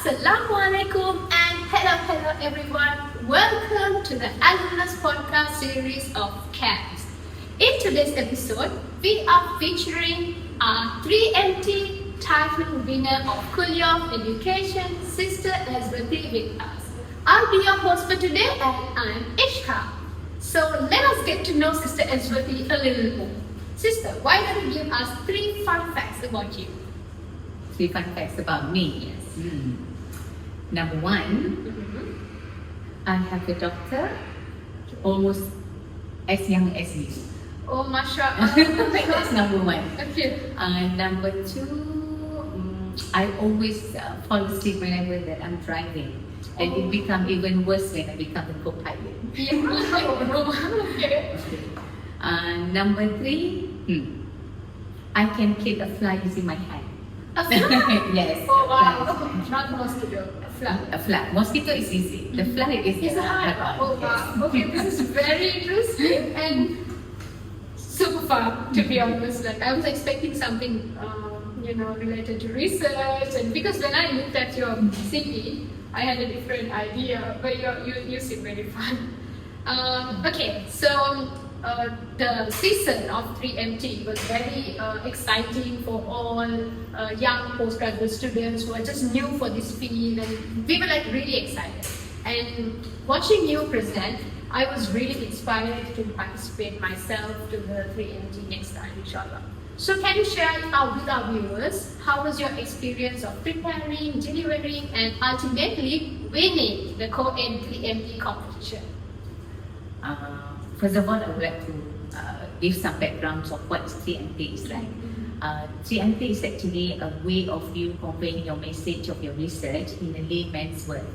Assalamualaikum and hello everyone. Welcome to the Alumnus podcast series of KEPS. In today's episode, we are featuring our 3MT title winner of Kuliah of Education, Sister Azwati with us. I'll be your host for today and I'm Ishka. So let us get to know Sister Azwati a little more. Sister, why don't you give us 3 fun facts about you? 3 fun facts about me. Yes. Number 1, I have a daughter almost as young as you. Oh, mashallah. That's number 1. Okay. Number 2, I always fall asleep whenever that I'm driving. And it becomes even worse when I become a co-pilot. Yeah. Okay. Number 3, I can kill a fly using my hand. A fly? Yes. Oh wow. Not mosquito. A fly. A fly. Mosquito is easy. The fly is hard. Oh wow. Okay, this is very interesting and super fun, to be honest. Like I was expecting something, related to research, and because when I looked at your CV, I had a different idea. But you seem very fun. Okay, so. The season of 3MT was very exciting for all young postgraduate students who are just new for this field, and we were like really excited. And watching you present, I was really inspired to participate myself to the 3MT next time, inshallah. So can you share with our viewers how was your experience of preparing, delivering, and ultimately winning the co-ed 3MT competition? First of all, I would like to give some backgrounds of what 3MT is like. 3MT is actually a way of you conveying your message of your research in a layman's word,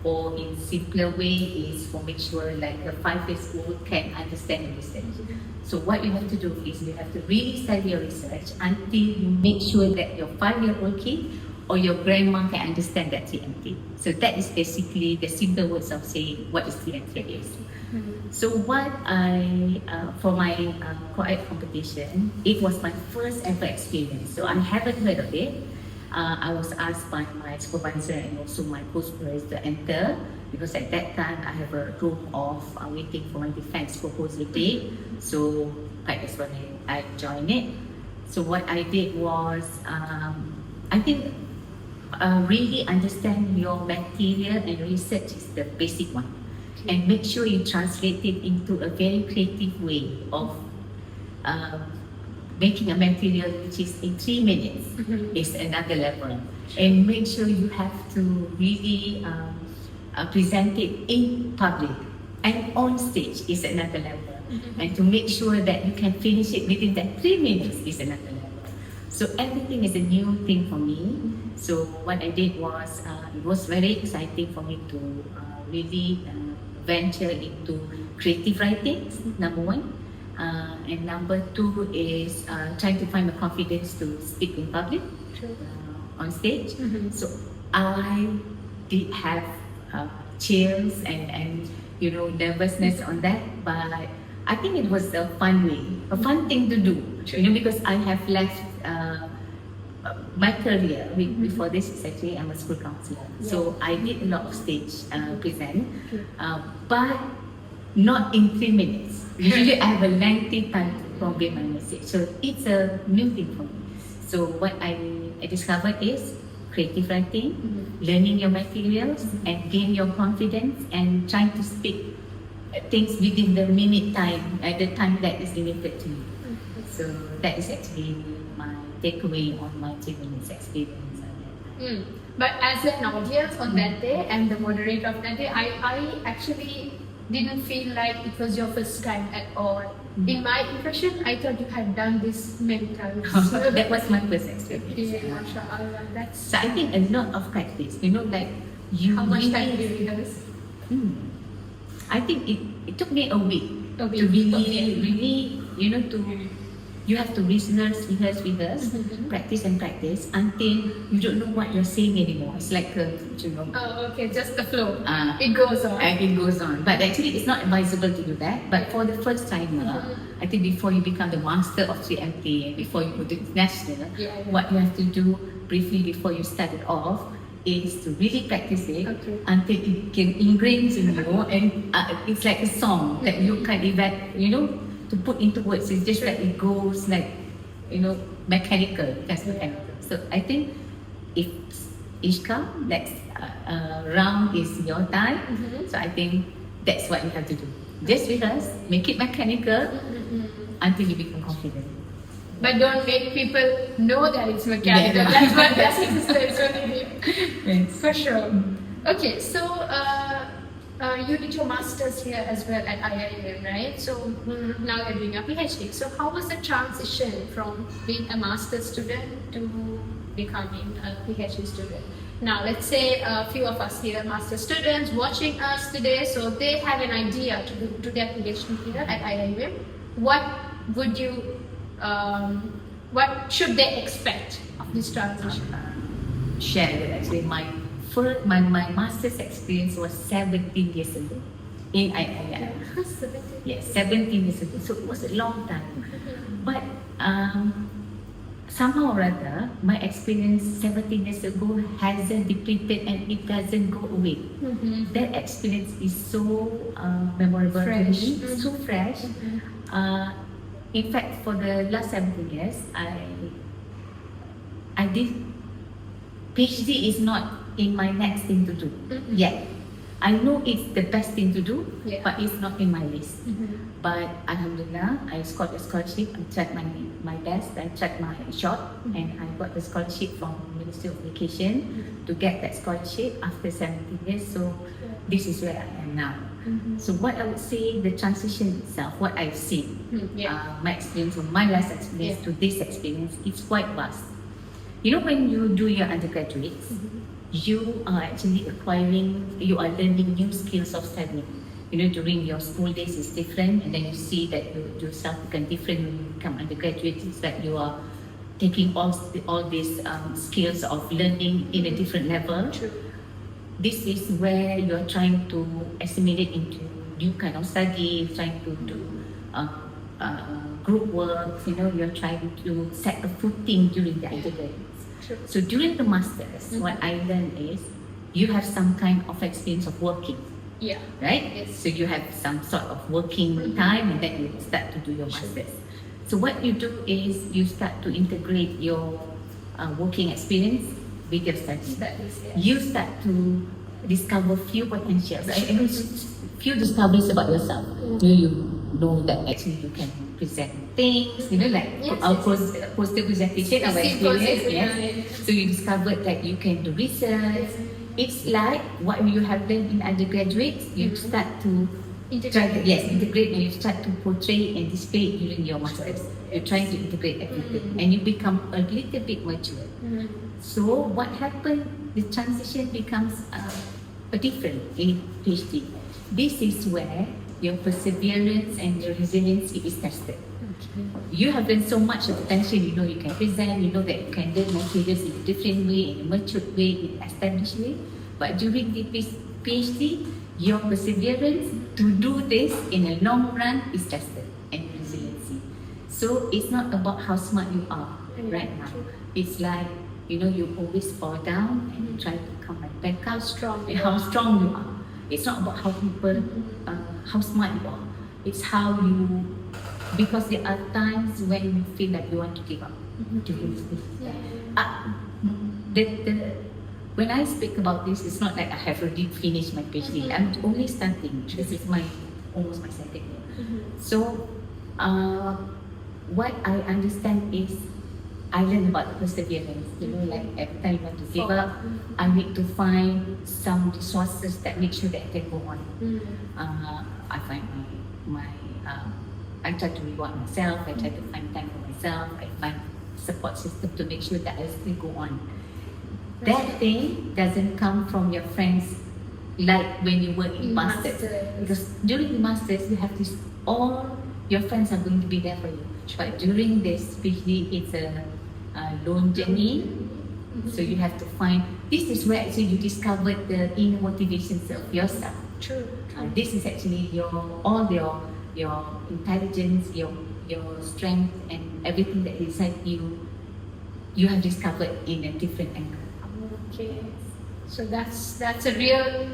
or in simpler way is for make sure like a 5-year-old can understand the research. So what you have to do is you have to really study your research until you make sure that your 5-year-old kid or your grandma can understand that 3MT. So that is basically the simple words of saying what is 3MT is. So what for my co-ed competition, it was my first ever experience. So I haven't heard of it. I was asked by my supervisor and also my co-supervisor to enter, because at that time I have a room of waiting for my defense proposal date. So that is when I joined it. So what I did was, I think really understand your material and research is the basic one. And make sure you translate it into a very creative way of making a material which is in 3 minutes is another level. And make sure you have to really present it in public and on stage is another level. And to make sure that you can finish it within that 3 minutes is another level. So everything is a new thing for me. So what I did was, it was very exciting for me to really venture into creative writing, number 1. And number 2 is trying to find the confidence to speak in public, on stage. So I did have chills and nervousness on that, but I think it was a fun way, a fun thing to do, because I have left my career before this is actually I'm a school counselor. So I did a lot of stage present, but not in 3 minutes. Usually I have a lengthy time to convey my message. So it's a new thing for me. So what I discovered is creative writing, learning your materials and gain your confidence and trying to speak things within the minute time at the time that is limited to you. So that is actually my takeaway on my 3 minutes experience. But as an audience on that day and the moderator of that day, I actually didn't feel like it was your first time at all. In my impression, I thought you had done this many times. That was my first experience. Yeah, mashallah. So I think a lot of practice, like you. How much time did you rehearse? I think it took me a week to really, you have to rehearse, practice until you don't know what you're saying anymore. It's like Oh, okay, just the flow. It goes on. And it goes on. But actually, it's not advisable to do that. But for the first timer, I think before you become the master of 3MT and before you go to national, what you have to do briefly before you start it off is to really practice it Okay. until it can ingrain in you, and it's like a song that you can't even, to put into words. It's just like it goes like, mechanical. That's mechanical. So I think if Ishka, next round is your time. So I think that's what you have to do. Just rehearse, make it mechanical until you become confident. But don't make people know that it's mechanical. Yeah. That's what that's necessary. Yes. For sure. Okay, so you did your masters here as well at IIUM, right? So now you're doing a PhD. So how was the transition from being a master's student to becoming a PhD student? Now, let's say a few of us here, master students watching us today, so they have an idea to do their PhD here at IIUM. What would you what should they expect of this transition? Share that actually my master's experience was 17 years ago in IIUM. Yes, 17 years ago. So it was a long time. But somehow or other, my experience 17 years ago hasn't depleted and it doesn't go away. That experience is so memorable to Fresh. me, so fresh. In fact, for the last 17 years, I did PhD is not in my next thing to do yet. I know it's the best thing to do, but it's not in my list. But Alhamdulillah, I scored a scholarship. I tried my best. I tried my shot, and I got the scholarship from Ministry of Education to get that scholarship after 17 years. So this is where I am now. So what I would say, the transition itself, what I've seen, my experience from my last experience to this experience, it's quite vast. When you do your undergraduates, you are actually you are learning new skills of studying. During your school days is different, and then you see that yourself become different when you become undergraduate. It's like you are taking all these skills of learning in a different level. True. This is where you are trying to assimilate into new kind of study, trying to do group work. You're trying to set a footing during the undergraduate. So during the masters, what I learned is you have some kind of experience of working. Right? Yes. So you have some sort of working time, and then you start to do your masters. So what you do is you start to integrate your working experience with your studies. You start to discover few potentials, few discoveries about yourself. You know that actually you can present things, like our poster presentation, our experience. So you discovered that you can do research. It's like what you have learned in undergraduate, you start to integrate, and you start to portray and display it during your masters. You're trying to integrate everything, and you become a little bit mature. So what happened? The transition becomes a different in PhD. This is where your perseverance and your resilience is tested. You have done so much potential. You can present. You know that you can learn materials in a different way, in a matured way, in an established way. But during the PhD, your perseverance to do this in a long run is tested, and resiliency. So it's not about how smart you are right now. It's like you always fall down and you try to come back up. How strong you are. It's not about how people, how smart you are. It's how you, because there are times when you feel like you want to give up. When I speak about this, it's not like I have already finished my PhD. I'm only starting. This is almost my second year. So, what I understand is I learn about perseverance. Like every time you want to give up, I need to find some resources that make sure that I can go on. I find I try to reward myself. I try to find time for myself. I find support system to make sure that I still go on. That thing doesn't come from your friends like when you were in masters. Because during the masters, you have this, all your friends are going to be there for you. But during this PhD, it's a lone journey. So you have to find, this is where actually you discovered the inner motivations of yourself. True. This is actually all your intelligence, your strength, and everything that is inside you have discovered in a different angle. Okay. So that's a real.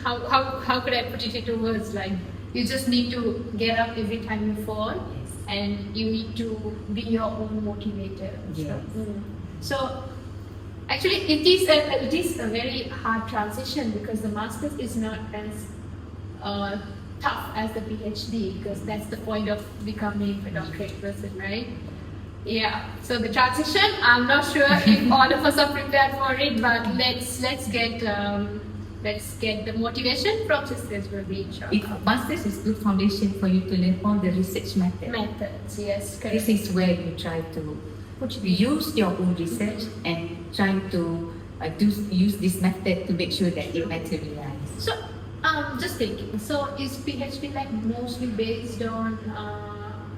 How could I put it into words? Like you just need to get up every time you fall, Yes. and you need to be your own motivator. Yes. So actually, it is a very hard transition because the master's is not as tough as the PhD because that's the point of becoming a doctorate person, right? Yeah. So the transition, I'm not sure if all of us are prepared for it, but let's get the motivation from sisters will be Masters is good foundation for you to learn all the research methods. Yes, correct. This is where you try to use your own research and try to use this method to make sure that it materializes. So, just thinking. So, is PhD like mostly based on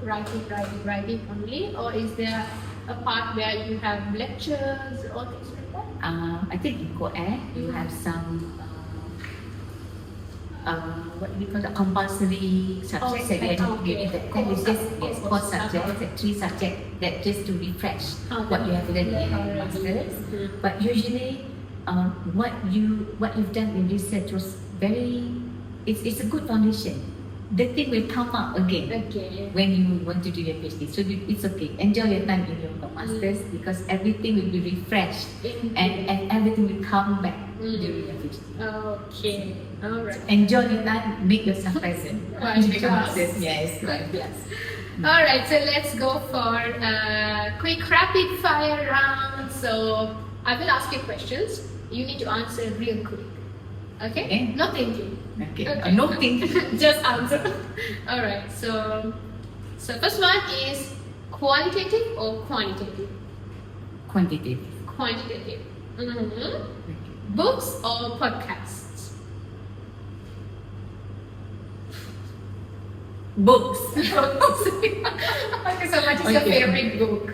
writing only, or is there a part where you have lectures or things like that? I think in co-ed you have some what we call the compulsory subjects that we are giving. That is just core subjects, the 3 subjects that just to refresh what you have learned in masters. But usually, what you've done in research was it's a good foundation. The thing will come up again when you want to do your PhD. So it's okay. Enjoy your time in your masters because everything will be refreshed and everything will come back during your PhD. Okay. All right. Enjoy your time. Make yourself present. Yes. All right. So let's go for a quick rapid fire round. So I will ask you questions. You need to answer real quick. Okay? No thinking. Okay. No thinking. Just answer. All right. So first one is qualitative or quantitative? Quantitative. Quantitative. Books or podcasts? Books. Okay, so what is your favorite book?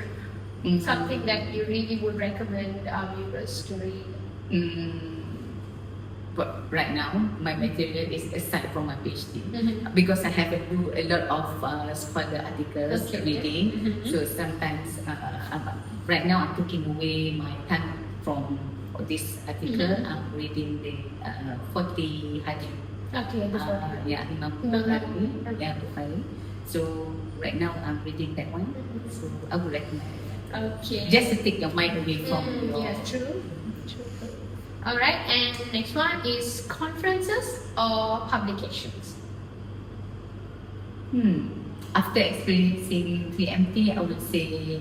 Mm-hmm. Something that you really would recommend our viewers to read? But right now, my material is aside from my PhD because I have to do a lot of scholar articles reading. So sometimes, right now, I'm taking away my time from this article. I'm reading the 40 hadith. Okay, Imam Bukhari. So right now, I'm reading that one. So I would recommend that. Okay. Just to take your mind away from your... Yeah, true. Alright, and next one is conferences or publications? After experiencing 3MT, I would say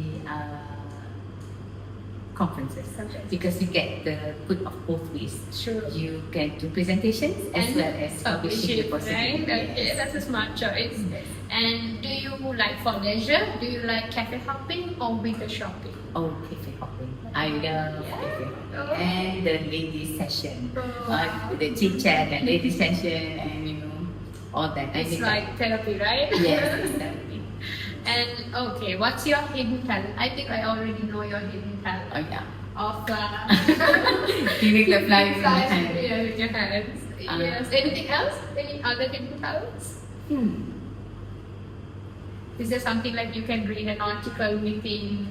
conferences. Because you get the good of both ways. Sure. You get do presentations as well as publishing the possibility. Right? Okay, that's a smart choice. Yes. And do you like for leisure? Do you like cafe hopping or window shopping? Oh, cafe hopping. I love cafe hopping. And the ladies session. The chit chat and ladies session and all that. It's like therapy, right? Yes, it's therapy. And okay, what's your hidden talent? I think I already know your hidden talent. Oh yeah. Of giving the flies with your hands. Yes. Anything else? Any other hidden talents? Is there something like you can read an article within?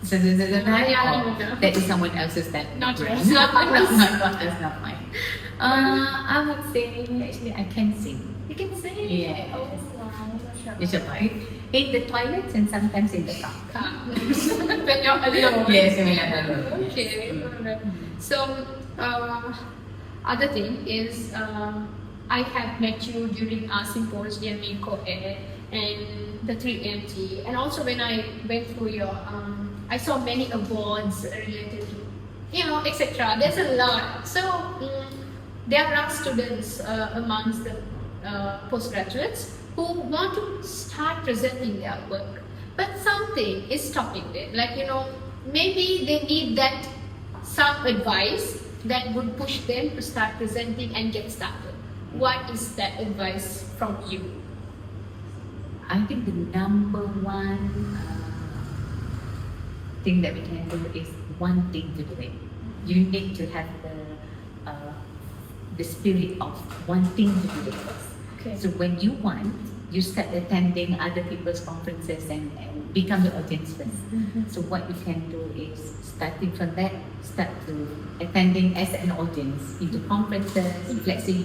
That is someone else's talent. Not yours. That's not mine. I would say actually I can sing. You can sing. Yeah. Oh wow. It's alright. In the toilets and sometimes in the car. When you're alone. Yes, when I'm alone. Okay. Yes. So, other thing is, I have met you during our symposium in co-ed and the 3MT, and also when I went through your, I saw many awards related to, etc. There's a lot. So, there are students amongst the postgraduates who want to start presenting their work, but something is stopping them. Like, maybe they need that some advice that would push them to start presenting and get started. What is that advice from you? I think the number one thing that we can do is wanting to do it. You need to have the spirit of wanting to do it first. Okay. So when you want, you start attending other people's conferences and become the audience first. So what you can do is, starting from that, start to attending as an audience into conferences. If let's say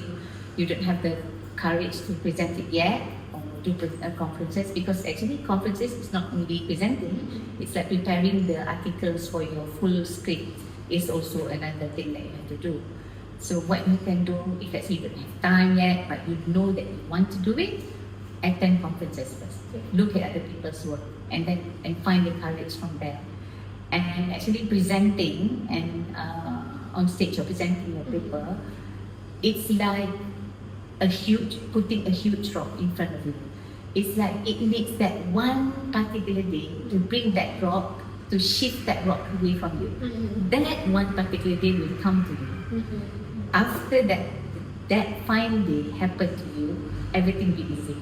you don't have the courage to present it yet, or do conferences, because actually conferences is not only presenting, it's like preparing the articles for your full script is also another thing that you have to do. So what you can do, if let's say you don't have time yet, but you know that you want to do it, attend conferences first. Look at other people's work and find the courage from there. And actually presenting and on stage or presenting your paper, it's like putting a huge rock in front of you. It's like it needs that one particular day to bring that rock, to shift that rock away from you. That one particular day will come to you. After that fine day happened to you, everything will be easy.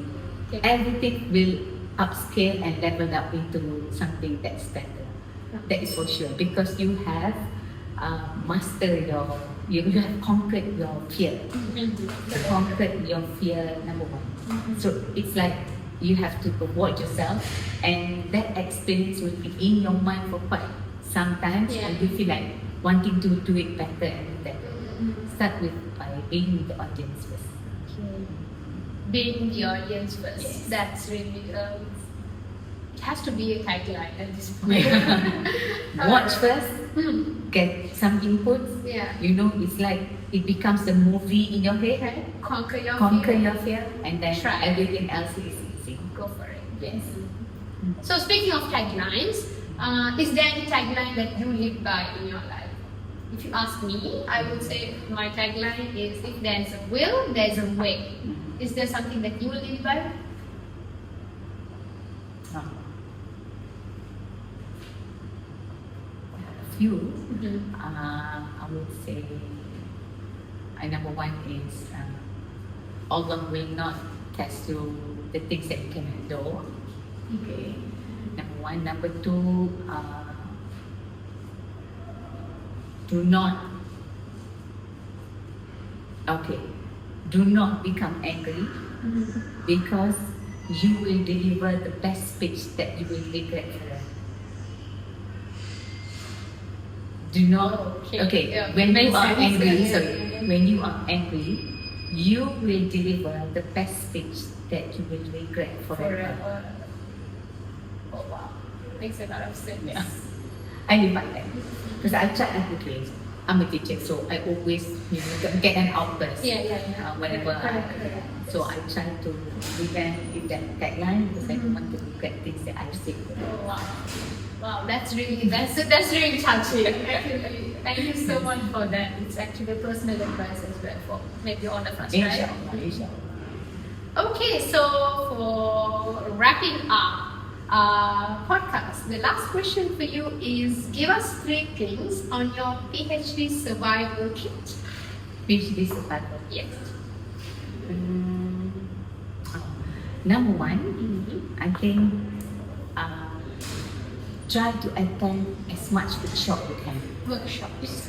Everything will upscale and level up into something that's better. That is for sure, because you have mastered you have conquered your fear. Conquered your fear, number one. So it's like you have to avoid yourself, and that experience will be in your mind for quite some time, and you feel like wanting to do it better and better. Start by being with the audience first. Being the audience first. Yes. That's really it has to be a tagline at this point. Watch first, get some inputs. You know, it's like it becomes a movie in your head. Conquer your fear, and then try. Everything else is easy. Go for it. Yes. So speaking of taglines, is there any tagline that you live by in your life? If you ask me, I would say my tagline is, if there's a will, there's a way. Is there something that you live by? A few. I would say, number one is, Allah will not test you the things that you cannot do. Okay. Number one. Number two, do not become angry, because you will deliver the best speech that you will regret forever. Do not, when you are angry, when you are angry, you will deliver the best speech that you will regret forever. Oh wow, makes a lot of sense. Yeah. I live by that, because I try to be. I'm a teacher, so I always get an outburst. Whenever so I try to prevent in that tagline, because I don't want to regret things that I've said. Wow, that's really touching. Actually, thank you so much for that. It's actually personal advice as well for maybe all of us, right? Inshallah. Okay, so for wrapping up podcast, the last question for you is, give us 3 things on your PhD survival kit. PhD survival. Yes. Number one, I think try to attend as much workshop you can.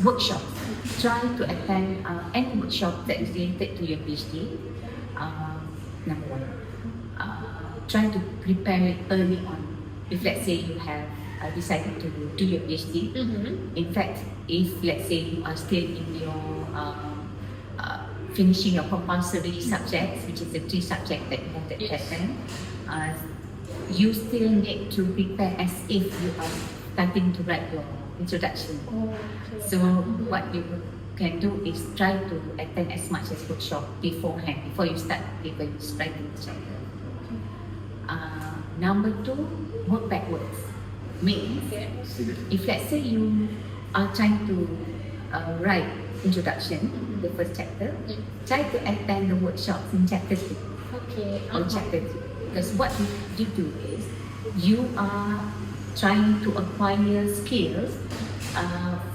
Workshops. Try to attend any workshop that is related to your PhD. Number one. Try to prepare it early on. If let's say you have decided to do your PhD, in fact, if let's say you are still in your finishing your compulsory subjects, which is the 3 subjects that you have to attend, you still need to prepare as if you are starting to write your introduction. So what you can do is try to attend as much as workshop beforehand, before you start even writing the chapter. Number 2, work backwards. Means, if let's say you are trying to write introduction, the first chapter, try to attend the workshops in chapter 2. Or chapter 3. Because what you do is, you are trying to acquire skills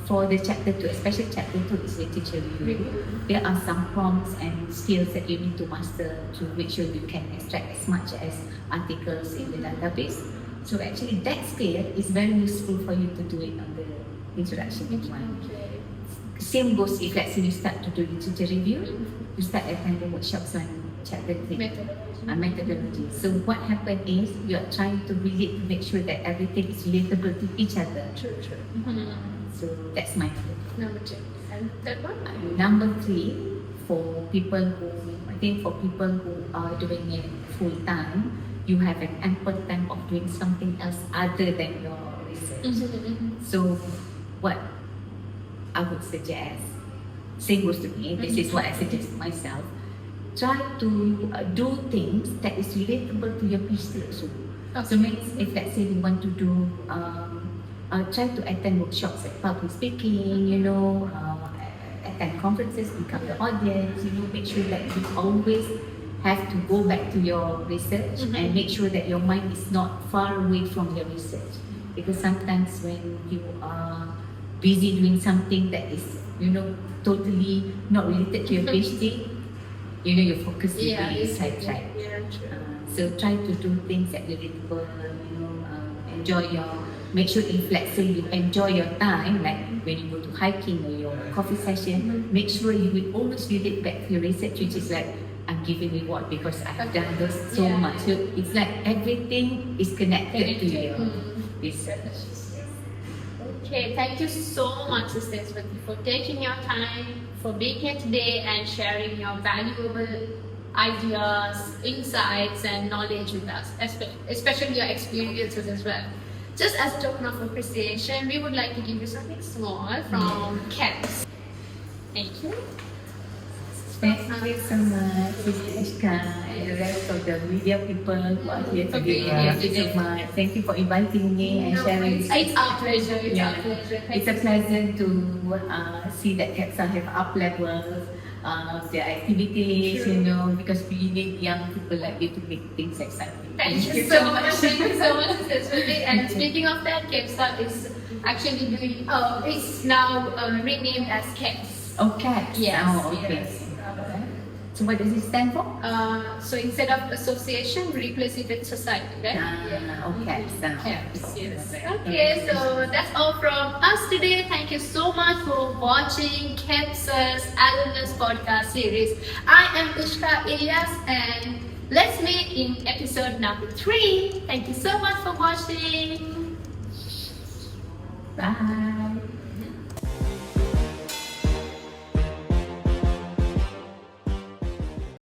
for the chapter 2, especially chapter 2 is literature review. There are some prompts and skills that you need to master to make sure you can extract as much as articles in the database. So actually that skill is very useful for you to do it on the introduction one. Same goes if let's say you start to do literature review, you start attending workshops on chapter 3. Methodology. Methodology. So what happened is you are trying to relate to make sure that everything is relatable to each other. True. So that's my thing. Number 2. And third one? Number 3, for people who are doing it full time, you have an ample time of doing something else other than your research. So what I would suggest, same goes to me, this is what I suggest myself, try to do things that is relatable to your PhD also. So means if let's say you want to do, try to attend workshops like public speaking, attend conferences, become the audience, make sure that you always have to go back to your research and make sure that your mind is not far away from your research. Because sometimes when you are busy doing something that is, totally not related to your PhD, your focus will be sidetracked. Yeah, true. So try to do things that relatable, make sure if let's say you enjoy your time, like when you go to hiking or your coffee session, make sure you will always relate back to your research, which is like, I'm giving reward because I have done this so much. So it's like everything is connected to your research. Okay, thank you so much, Sister Swati, for taking your time, for being here today and sharing your valuable ideas, insights and knowledge with us, especially your experiences as well. Just as a token of appreciation, we would like to give you something small from KEPS. Thank you. Thank you so much, Sister Ishka, and the rest of the media people who are here today. Thank you so much. Thank you for inviting me and sharing. It's our pleasure. Our pleasure. It's a pleasure to see that KEPS have up levels their activities, because we need young people like you to make things exciting. Thank you so much. Thank you so much, Sister Swati. And speaking of that, KEPS is actually doing. It's now renamed as KEPS. Oh, KEPS. Yes. Oh, okay. Yes. So what does it stand for? So instead of association, replace it with society, right? Okay. KEPS, yes. Okay, so that's all from us today. Thank you so much for watching KEPS's Alumnus podcast series. I am Ishka Ilyas and let's meet in episode number 3. Thank you so much for watching. Bye.